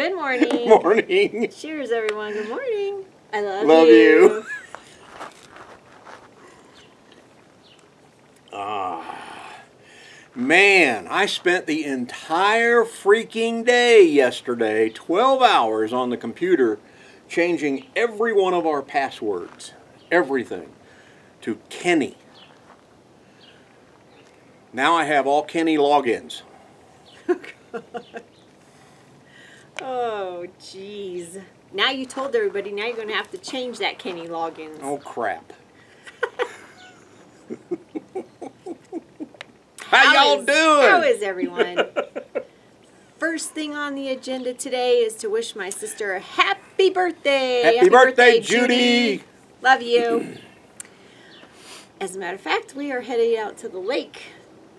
Good morning. Good morning. Cheers, everyone. Good morning. I love you. Man, I spent the entire freaking day yesterday, 12 hours on the computer, changing every one of our passwords, everything, to Kenny. Now I have all Kenny logins. Oh, jeez. Now you told everybody, now you're going to have to change that Kenny logins. Oh, crap. How y'all doing? How is everyone? First thing on the agenda today is to wish my sister a happy birthday. Happy birthday, Judy. Love you. As a matter of fact, we are heading out to the lake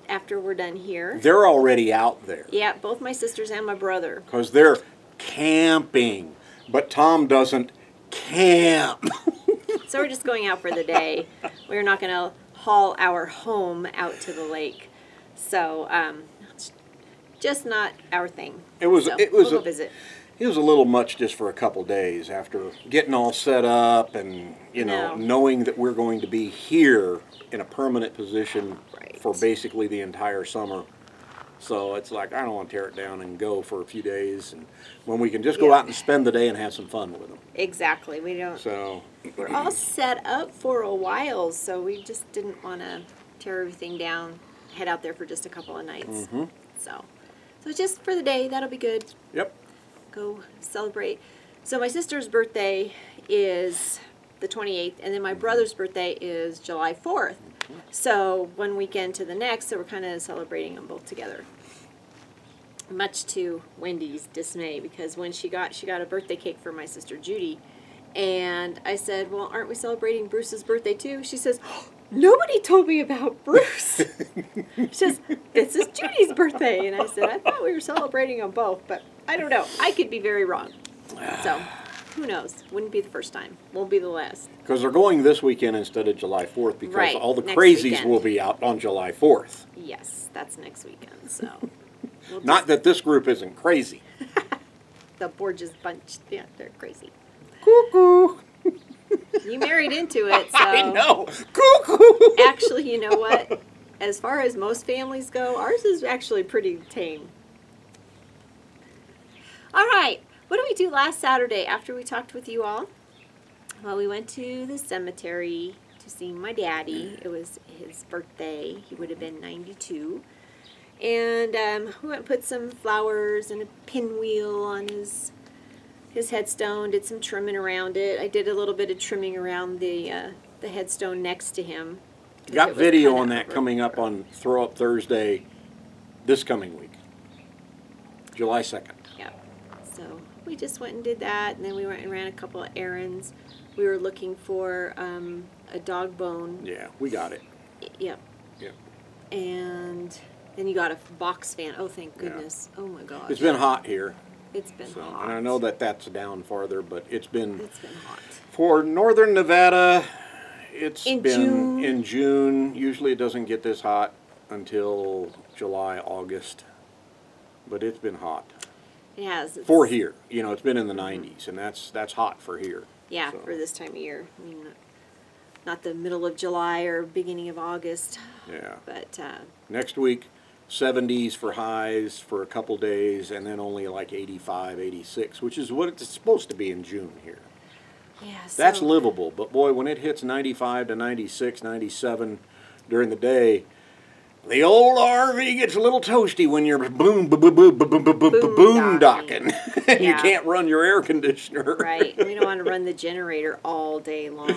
after we're done here. They're already out there. Yeah, both my sisters and my brother. Because they're camping. But Tom doesn't camp. So we're just going out for the day. We're not going to haul our home out to the lake. So, it's just not our thing. We'll go visit. It was a little much just for a couple days after getting all set up and, knowing that we're going to be here in a permanent position for basically the entire summer. So it's like, I don't want to tear it down and go for a few days, and when we can just go out and spend the day and have some fun with them. Exactly. We don't. So we're all set up for a while, so we just didn't want to tear everything down, head out there for just a couple of nights. Mm-hmm. So just for the day, that'll be good. Yep. Go celebrate. So my sister's birthday is the 28th, and then my brother's birthday is July 4th. So one weekend to the next, so we're kind of celebrating them both together. Much to Wendy's dismay, because when she got a birthday cake for my sister Judy, and I said, well, aren't we celebrating Bruce's birthday too? She says, oh, nobody told me about Bruce. She says, this is Judy's birthday. And I said, I thought we were celebrating them both, but I don't know. I could be very wrong. So who knows? Wouldn't be the first time. Won't be the last. Because they're going this weekend instead of July 4th, because all the next crazies weekend will be out on July 4th. Yes, that's next weekend. So Not that this group isn't crazy. The Borges bunch, yeah, they're crazy. Cuckoo. You married into it, so. I know. Cuckoo. Actually, you know what? As far as most families go, ours is actually pretty tame. All right. What did we do last Saturday after we talked with you all? Well, we went to the cemetery to see my daddy. It was his birthday. He would have been 92. And we went and put some flowers and a pinwheel on his headstone, did some trimming around it. I did a little bit of trimming around the headstone next to him. Got video on that coming up on Throw Up Thursday this coming week, July 2nd. Yeah. So we just went and did that, and then we went and ran a couple of errands. We were looking for a dog bone. Yeah, we got it. Yep. Yep. And then you got a box fan. Oh, thank goodness. Yeah. Oh, my gosh. It's been hot here. It's been hot. And I know that that's down farther, but it's been hot. For northern Nevada, it's in June. Usually it doesn't get this hot until July, August. But it's been hot. It has. For here. It's been in the 90s, and that's hot for here. Yeah, so. For this time of year. I mean, not the middle of July or beginning of August. Yeah. But next week, 70s for highs for a couple days, and then only like 85, 86, which is what it's supposed to be in June here. Yeah, that's livable. But boy, when it hits 95 to 96, 97 during the day, the old RV gets a little toasty when you're boondocking. And you can't run your air conditioner. Right. And we don't want to run the generator all day long.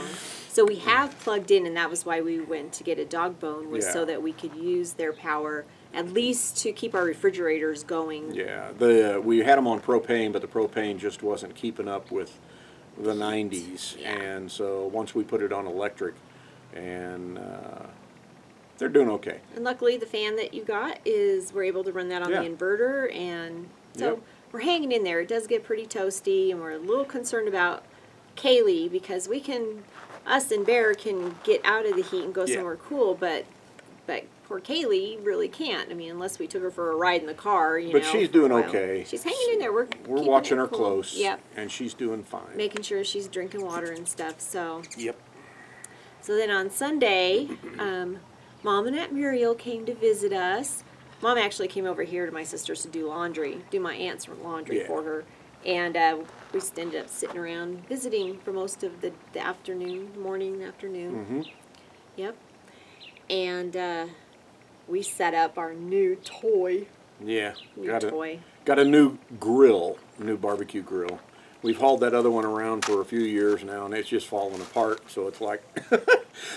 So we have plugged in, and that was why we went to get a dog bone, was so that we could use their power at least to keep our refrigerators going. Yeah. We had them on propane, but the propane just wasn't keeping up with the 90s. Yeah. And so once we put it on electric, and they're doing okay. And luckily the fan that you got we're able to run that on the inverter, and so we're hanging in there. It does get pretty toasty, and we're a little concerned about Kaylee, because us and Bear can get out of the heat and go somewhere cool, but poor Kaylee really can't. I mean, unless we took her for a ride in the car, you know. But she's doing okay. She's hanging in there. We're watching her cool. close. Yep. And she's doing fine. Making sure she's drinking water and stuff. So. Yep. So then on Sunday, Mom and Aunt Muriel came to visit us. Mom actually came over here to my sister's to do my aunt's laundry for her. And we just ended up sitting around visiting for most of the morning, afternoon. Yep. And we set up our new toy. Yeah. Toy. Got a new grill, new barbecue grill. We've hauled that other one around for a few years now, and it's just falling apart. So it's like,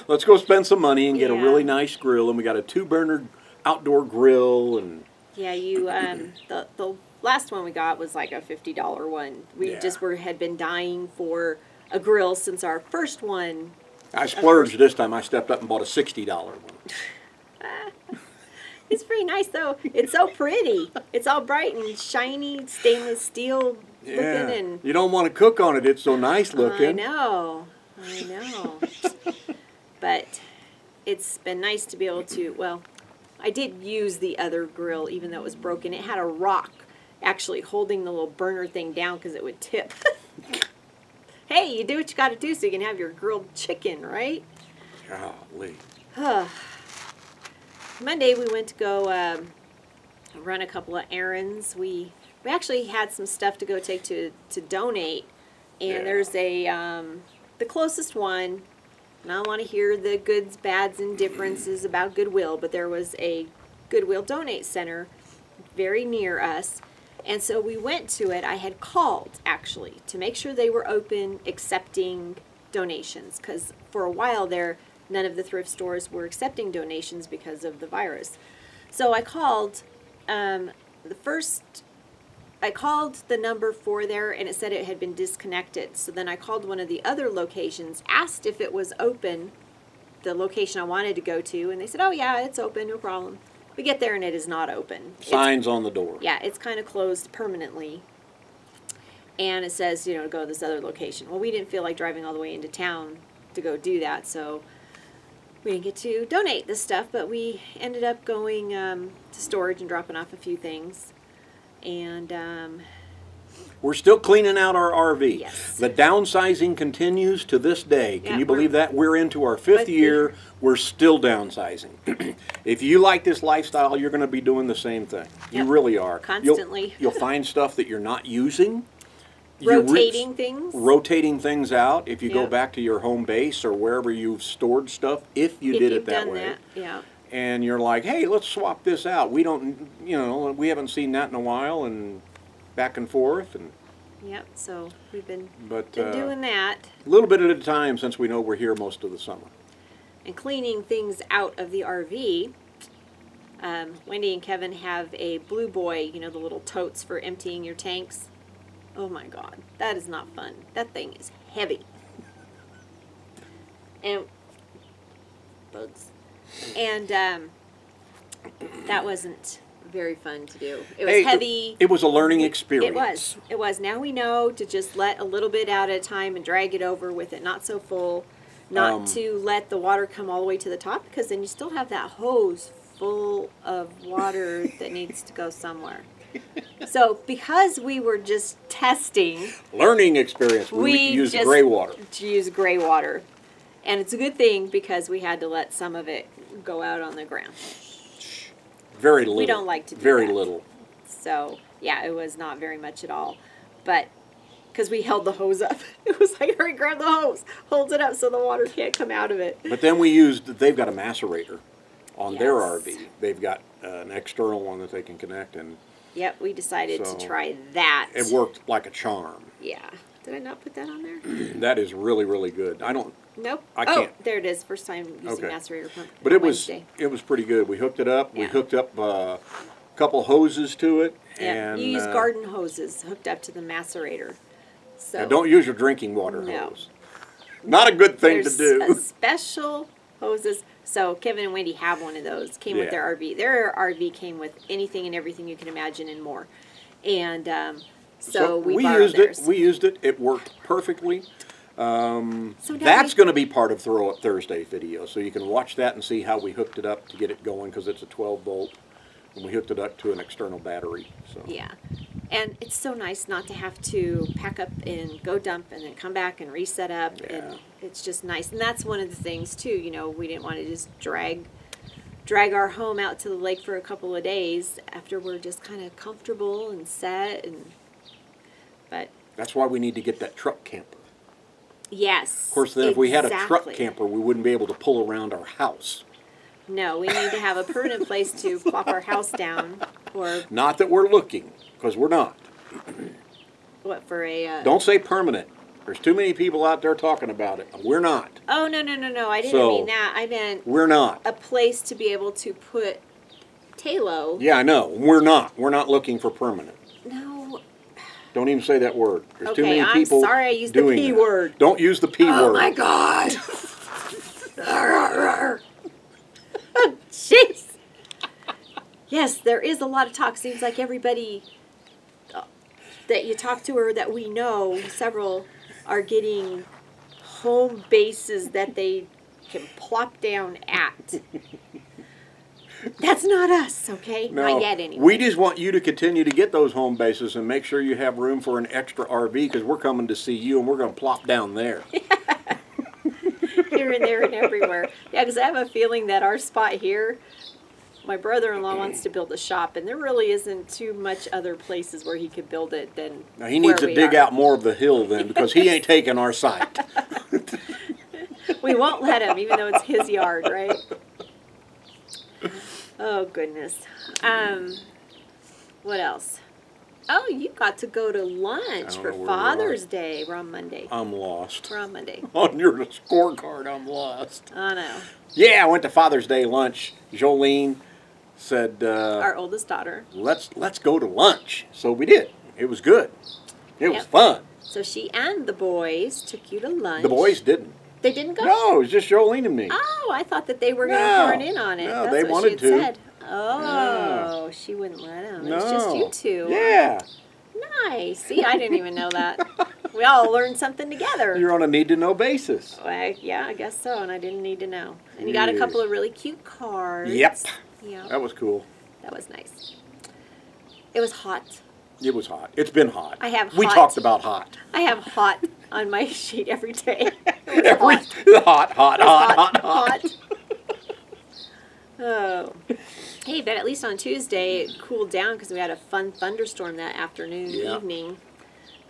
let's go spend some money and get a really nice grill. And we got a 2-burner outdoor grill. And yeah, the last one we got was like a $50 one. We had been dying for a grill since our first one. I splurged this time. I stepped up and bought a $60 one. It's pretty nice though. It's so pretty. It's all bright and shiny, stainless steel looking, and you don't want to cook on it. It's so nice looking. I know. But it's been nice to be able to. Well, I did use the other grill, even though it was broken. It had a rock actually holding the little burner thing down because it would tip. Hey, you do what you got to do so you can have your grilled chicken, right? Golly. Monday we went to go run a couple of errands. We actually had some stuff to go take to donate, and there's the closest one. And I don't want to hear the goods, bads, and differences about Goodwill, but there was a Goodwill donate center very near us. And so we went to it. I had called, actually, to make sure they were open accepting donations. Because for a while there, none of the thrift stores were accepting donations because of the virus. So I called I called the number for there, and it said it had been disconnected. So then I called one of the other locations, asked if it was open, the location I wanted to go to, and they said, oh yeah, it's open, no problem. We get there and it is not open. Signs on the door. Yeah, it's kind of closed permanently. And it says, to go to this other location. Well, we didn't feel like driving all the way into town to go do that, so we didn't get to donate this stuff, but we ended up going to storage and dropping off a few things. And we're still cleaning out our RV. Yes. The downsizing continues to this day. Can you believe that? We're into our 5th year. We're still downsizing. If you like this lifestyle, you're going to be doing the same thing. You really are. Constantly. You'll find stuff that you're not using. Rotating things. Rotating things out. If you go back to your home base or wherever you've stored stuff, if you did it that way. And you're like, hey, let's swap this out. We don't, we haven't seen that in a while, and back and forth. And yep, so we've been doing that. A little bit at a time since we know we're here most of the summer. And cleaning things out of the RV. Wendy and Kevin have a Blue Boy, the little totes for emptying your tanks. Oh my God, that is not fun. That thing is heavy. And bugs. And that wasn't very fun to do. It was heavy. It was a learning experience. It was. Now we know to just let a little bit out at a time and drag it over with it not so full. Not to let the water come all the way to the top, because then you still have that hose full of water that needs to go somewhere. So because we were just testing. Learning experience. We used gray water. To use gray water. And it's a good thing because we had to let some of it go out on the ground. Very little. We don't like to do that. Very little. So, yeah, it was not very much at all. But, because we held the hose up. It was like, hurry, grab the hose. Holds it up so the water can't come out of it. But then they've got a macerator on their RV. They've got an external one that they can connect. And yep, we decided to try that. It worked like a charm. Yeah. Did I not put that on there? That is really, really good. Nope. I can't. Oh, there it is. First time using macerator pump. But it was pretty good. We hooked it up. Yeah. We hooked up a couple hoses to it. Yeah. And you use garden hoses hooked up to the macerator. So now don't use your drinking water hose. Not a good thing to do. Special hoses. So Kevin and Wendy have one of those. Came with their RV. Their RV came with anything and everything you can imagine and more. And so we borrowed theirs. We used it. It worked perfectly. So now That's going to be part of Throw Up Thursday video, so you can watch that and see how we hooked it up to get it going, because it's a 12 volt, and we hooked it up to an external battery. So yeah, and it's so nice not to have to pack up and go dump and then come back and reset up, and it's just nice. And that's one of the things too. You know, we didn't want to just drag our home out to the lake for a couple of days after we're just kind of comfortable and set, but that's why we need to get that truck camper. Yes. Of course, then if we had a truck camper, we wouldn't be able to pull around our house. No, we need to have a permanent place to plop our house down, or not that we're looking, because we're not. What, for a? Don't say permanent. There's too many people out there talking about it. We're not. Oh, no. I didn't mean that. I meant we're not a place to be able to put Talo. Yeah, I know. We're not. We're not looking for permanent. No. Don't even say that word. There's too many I'm people. Sorry, I used the P word. Don't use the P word. Oh my God. Jeez. Yes, there is a lot of talk. Seems like everybody that you talk to or that we know, several are getting home bases that they can plop down at. That's not us, okay? No, not yet, anyway. We just want you to continue to get those home bases and make sure you have room for an extra RV, because we're coming to see you and we're going to plop down there. Here and there and everywhere. Yeah, because I have a feeling that our spot here, my brother-in-law wants to build a shop, and there really isn't too much other places where he could build it than now, he needs to dig out more of the hill then, because he ain't taking our site. We won't let him, even though it's his yard, right? Oh, goodness. What else? Oh, you got to go to lunch for Father's Day. We're on Monday. I'm lost. We're on Monday. On your scorecard, I'm lost. I know. Yeah, I went to Father's Day lunch. Jolene said, our oldest daughter. Let's go to lunch. So we did. It was good. It was fun. So she and the boys took you to lunch. The boys didn't. They didn't go? No, it was just Jolene and me. Oh, I thought that they were going to horn in on it. No, That's they what wanted she had to. Said. Oh, she wouldn't let them. No. It was just you two. Yeah. Nice. See, I didn't even know that. We all learned something together. You're on a need-to-know basis. Well, yeah, I guess so, and I didn't need to know. And you got a couple of really cute cards. Yep. Yeah. That was cool. That was nice. It was hot. It was hot. It's been hot. I have hot. We talked about hot. I have hot on my sheet every day. Hot. Oh. Hey, but at least on Tuesday it cooled down because we had a fun thunderstorm that afternoon, evening.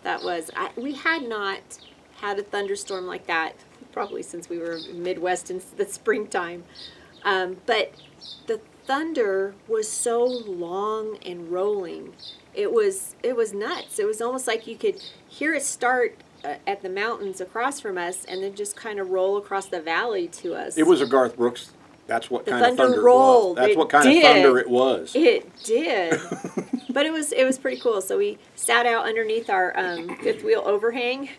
That was, we had not had a thunderstorm like that probably since we were Midwest in the springtime. But the thunder was so long and rolling. It was nuts. It was almost like you could hear it start at the mountains across from us and then just kind of roll across the valley to us. It was a Garth Brooks. That's what kind of thunder rolled. it was. That's what kind of thunder it was. It did. But it was pretty cool. So we sat out underneath our fifth wheel overhang,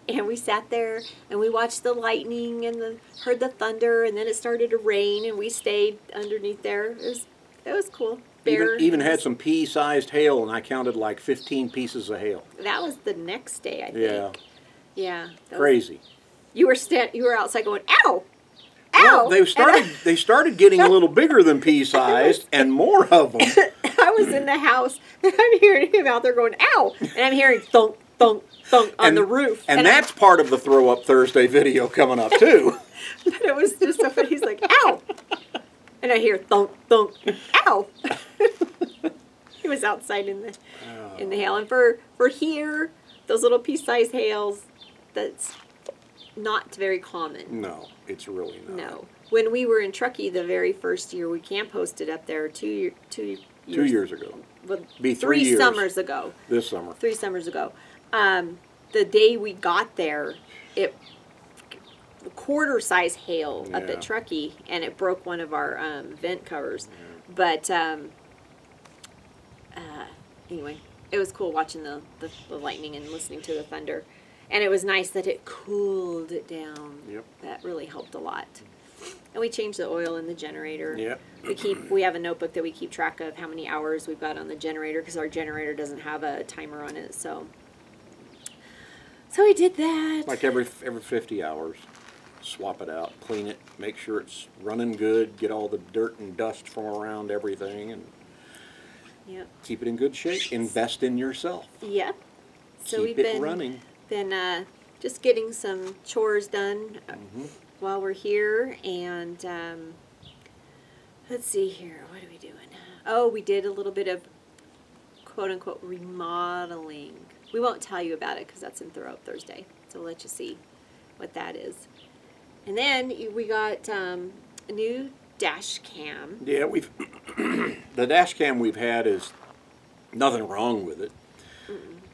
and we sat there and we watched the lightning and heard the thunder, and then it started to rain, and we stayed underneath there. It was cool. Even had some pea-sized hail, and I counted like 15 pieces of hail. That was the next day, I think. Yeah. Crazy. You were outside going, ow! Well, they started getting a little bigger than pea-sized, and more of them. I was in the house, and I'm hearing him out there going, ow! And I'm hearing thunk, thunk, thunk on the roof. And that's part of the Throw Up Thursday video coming up, too. But it was just so funny. He's like, ow! And I hear thunk, thunk, ow! He was outside in the hail. And for here, those little pea-sized hails, that's not very common. No, it's really not. No. When we were in Truckee the very first year, we camp hosted up there 2 years ago. Well, Be 3 years. summers ago. This summer. 3 summers ago. The day we got there, it quarter-size hail up at Truckee, and it broke one of our vent covers. Yeah. But anyway, it was cool watching the lightning and listening to the thunder. And it was nice that it cooled it down. Yep. That really helped a lot. And we changed the oil in the generator. Yep. We have a notebook that we keep track of how many hours we've got on the generator because our generator doesn't have a timer on it. So So we did that. Like every 50 hours. Swap it out, clean it, make sure it's running good, get all the dirt and dust from around everything, and Yep. keep it in good shape. Invest in yourself. Yep. So Keep we've it been running. Just getting some chores done while we're here, and let's see here. What are we doing? Oh, we did a little bit of quote unquote remodeling. We won't tell you about it because that's in Throw Up Thursday. So we'll let you see what that is. And then we got a new dash cam. Yeah, the dash cam we've had is nothing wrong with it.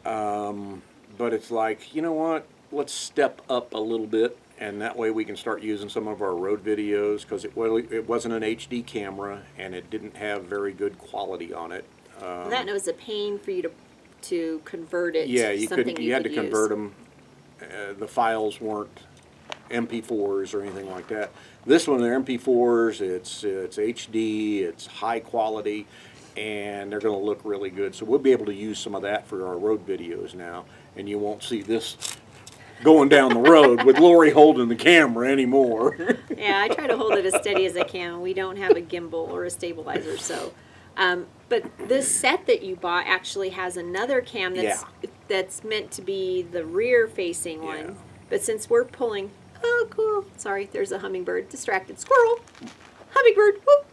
But it's like, you know what? Let's step up a little bit, and that way we can start using some of our road videos, because it wasn't an HD camera and it didn't have very good quality on it. Well, that was a pain for you to convert it. Yeah, to you had to convert them. The files weren't MP4s or anything like that. This one, they're MP4s. It's HD. It's high quality, and they're going to look really good. So we'll be able to use some of that for our road videos now, and you won't see this going down the road with Lori holding the camera anymore. Yeah, I try to hold it as steady as I can. We don't have a gimbal or a stabilizer, so. But this set that you bought actually has another cam that's meant to be the rear-facing one. Yeah. But since we're pulling, oh, cool. Sorry, there's a hummingbird. Distracted squirrel. Hummingbird. Whoop.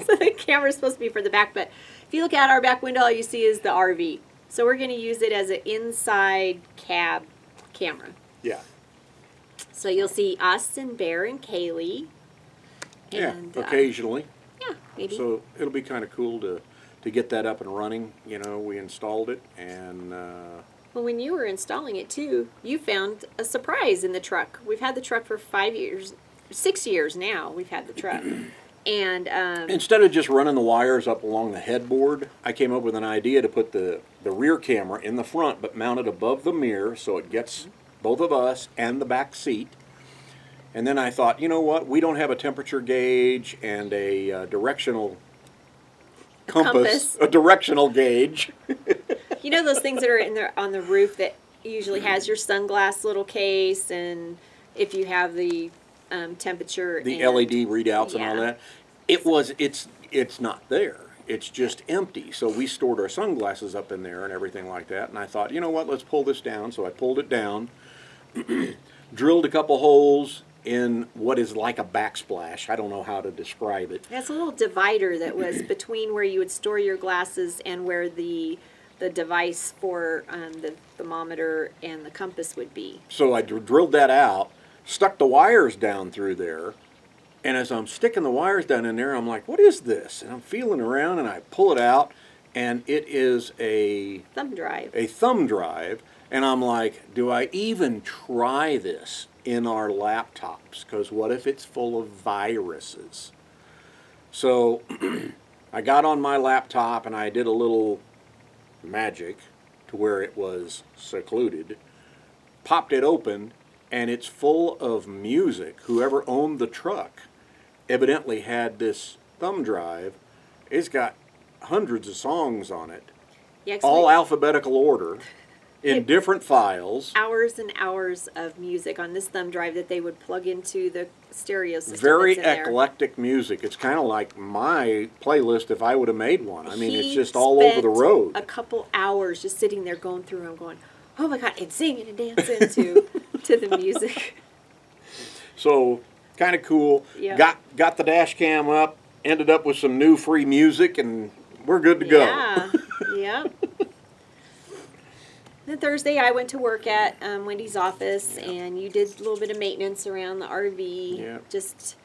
So the camera's supposed to be for the back, but if you look out our back window, all you see is the RV. So we're going to use it as an inside cab camera. Yeah. So you'll see us and Bear and Kaylee. And, yeah, occasionally. Yeah, maybe. So it'll be kind of cool to get that up and running. You know, we installed it, and well, when you were installing it too, you found a surprise in the truck. We've had the truck for 6 years now. We've had the truck, and instead of just running the wires up along the headboard, I came up with an idea to put the rear camera in the front, but mount it above the mirror so it gets both of us and the back seat. And then I thought, you know what? We don't have a temperature gauge and a directional compass. A directional gauge. You know those things that are in there on the roof that usually has your sunglass little case, and if you have the temperature, the LED readouts and all that. It's not there. It's just empty. So we stored our sunglasses up in there and everything like that. And I thought, you know what? Let's pull this down. So I pulled it down, drilled a couple holes in what is like a backsplash. I don't know how to describe it. That's a little divider that was between where you would store your glasses and where the device for the thermometer and the compass would be. So I drilled that out, stuck the wires down through there, and as I'm sticking the wires down in there, I'm like, what is this? And I'm feeling around, and I pull it out, and it is a thumb drive. A thumb drive, and I'm like, do I even try this in our laptops? Because what if it's full of viruses? So I got on my laptop and I did a little magic to where it was secluded, popped it open, and it's full of music. Whoever owned the truck evidently had this thumb drive. It's got hundreds of songs on it, all alphabetical order, in different files. Hours and hours of music on this thumb drive that they would plug into the stereo system. Very eclectic music. It's kind of like my playlist if I would have made one. I mean, it's just all over the road. A couple hours just sitting there going through and going, oh my God, and singing and dancing to the music. So, kind of cool. Yep. Got the dash cam up, ended up with some new free music, and we're good to go. Yeah, yep. Then Thursday I went to work at Wendy's office, and you did a little bit of maintenance around the RV. Yeah. Just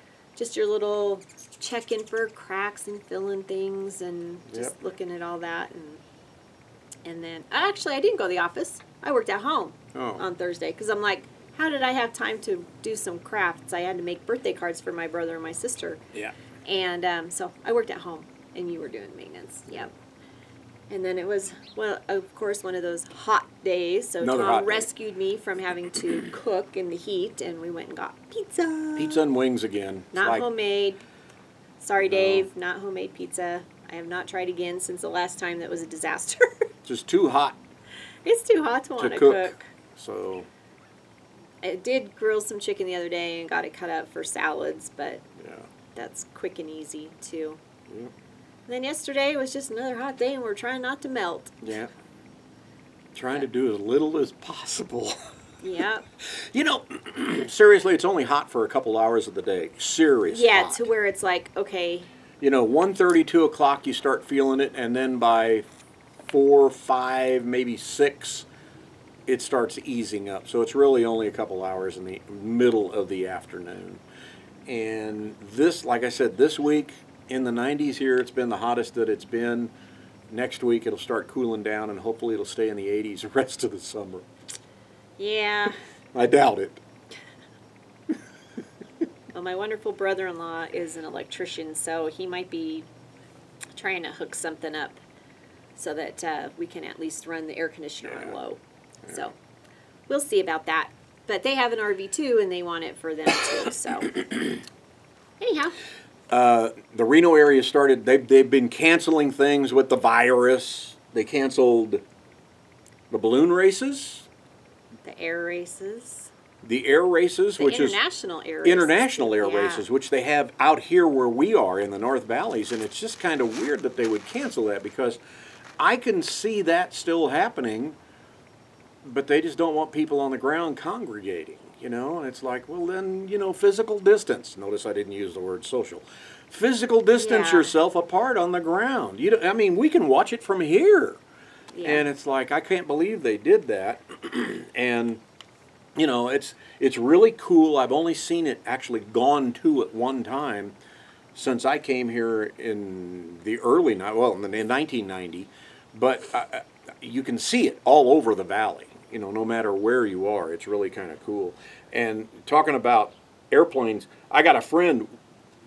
your little check-in for cracks and filling things, and just looking at all that. And then, actually, I didn't go to the office. I worked at home on Thursday, because I'm like, how did I have time to do some crafts? I had to make birthday cards for my brother and my sister. Yeah. And so I worked at home, and you were doing maintenance. Yep. And then it was, well, of course, one of those hot days. So Tom rescued me from having to cook in the heat, and we went and got pizza. Pizza and wings again. Not homemade. Sorry, Dave, not homemade pizza. I have not tried again since the last time that was a disaster. Just too hot. It's too hot to want to cook. cook. So I did grill some chicken the other day and got it cut up for salads, but yeah. that's quick and easy too. Yeah. And then yesterday was just another hot day, and we're trying not to melt. Yeah. Trying to do as little as possible. Yeah. You know, seriously, it's only hot for a couple hours of the day. Seriously. Yeah, hot. to where it's like, okay. You know, 1:30, 2 o'clock, you start feeling it, and then by 4, 5, maybe 6, it starts easing up. So it's really only a couple hours in the middle of the afternoon. And this, like I said, this week in the 90s here, it's been the hottest that it's been. Next week it'll start cooling down, and hopefully it'll stay in the 80s the rest of the summer. Yeah. I doubt it. Well, my wonderful brother-in-law is an electrician, so he might be trying to hook something up so that we can at least run the air conditioner on low. Yeah. So we'll see about that. But they have an RV too, and they want it for them too. So anyhow. The Reno area started, they've been canceling things with the virus. They canceled the balloon races. The air races. The air races, the which international is air races. international air races, which they have out here where we are in the North Valleys, and it's just kind of weird that they would cancel that, because I can see that still happening, but they just don't want people on the ground congregating, you know. And it's like, well, then, you know, physical distance. Notice I didn't use the word social. Physical distance yourself apart on the ground. You know, I mean, we can watch it from here, and it's like, I can't believe they did that. And you know, it's really cool. I've only seen it, actually gone to it one time since I came here in the early, well, in 1990. But you can see it all over the valley, you know, no matter where you are. It's really kind of cool. And talking about airplanes, I got a friend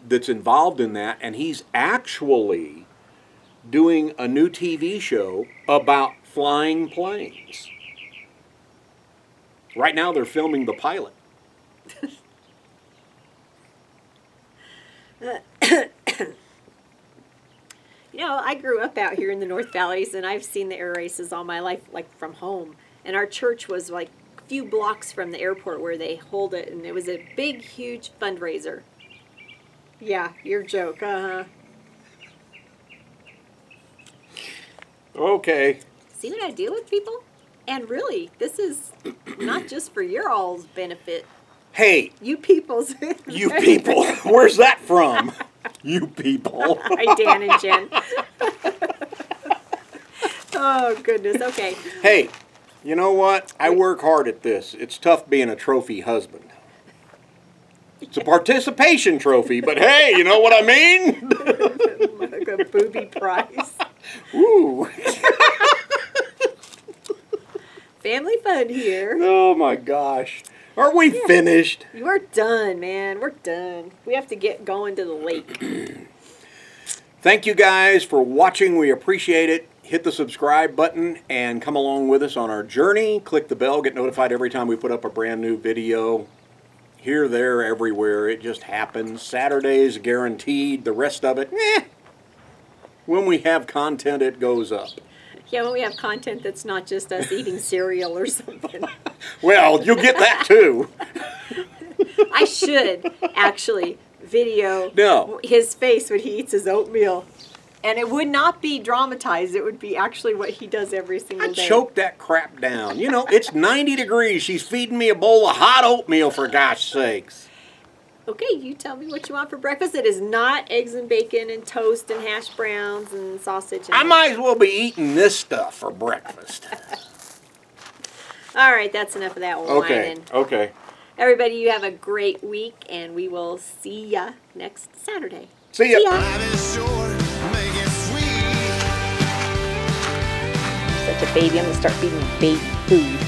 that's involved in that, and he's actually doing a new TV show about flying planes. Right now they're filming the pilot. You know, I grew up out here in the North Valleys, and I've seen the air races all my life, like from home. And our church was like a few blocks from the airport where they hold it, and it was a big, huge fundraiser. Yeah, your joke, Okay. See what I do with people? And really, this is not just for your all's benefit. Hey. You people's. You people. Where's that from? You people. Hi, Dan and Jen. Oh, goodness. Okay. Hey, you know what? I work hard at this. It's tough being a trophy husband. It's a participation trophy, but hey, you know what I mean? Like a booby prize. Ooh. Family fun here. Oh my gosh. Are we finished? We're done, man. We're done. We have to get going to the lake. Thank you guys for watching. We appreciate it. Hit the subscribe button and come along with us on our journey. Click the bell. Get notified every time we put up a brand new video. Here, there, everywhere. It just happens. Saturdays guaranteed. The rest of it, when we have content, it goes up. Yeah, when we have content that's not just us eating cereal or something. Well, you'll get that too. I should actually video his face when he eats his oatmeal. And it would not be dramatized. It would be actually what he does every single day. Choke that crap down. You know, it's 90 degrees. She's feeding me a bowl of hot oatmeal, for gosh sakes. Okay, you tell me what you want for breakfast. It is not eggs and bacon and toast and hash browns and sausage. And I might as well be eating this stuff for breakfast. All right, that's enough of that whining. Okay. Everybody, you have a great week, and we will see ya next Saturday. See ya. Such a baby. I'm going to start feeding baby food.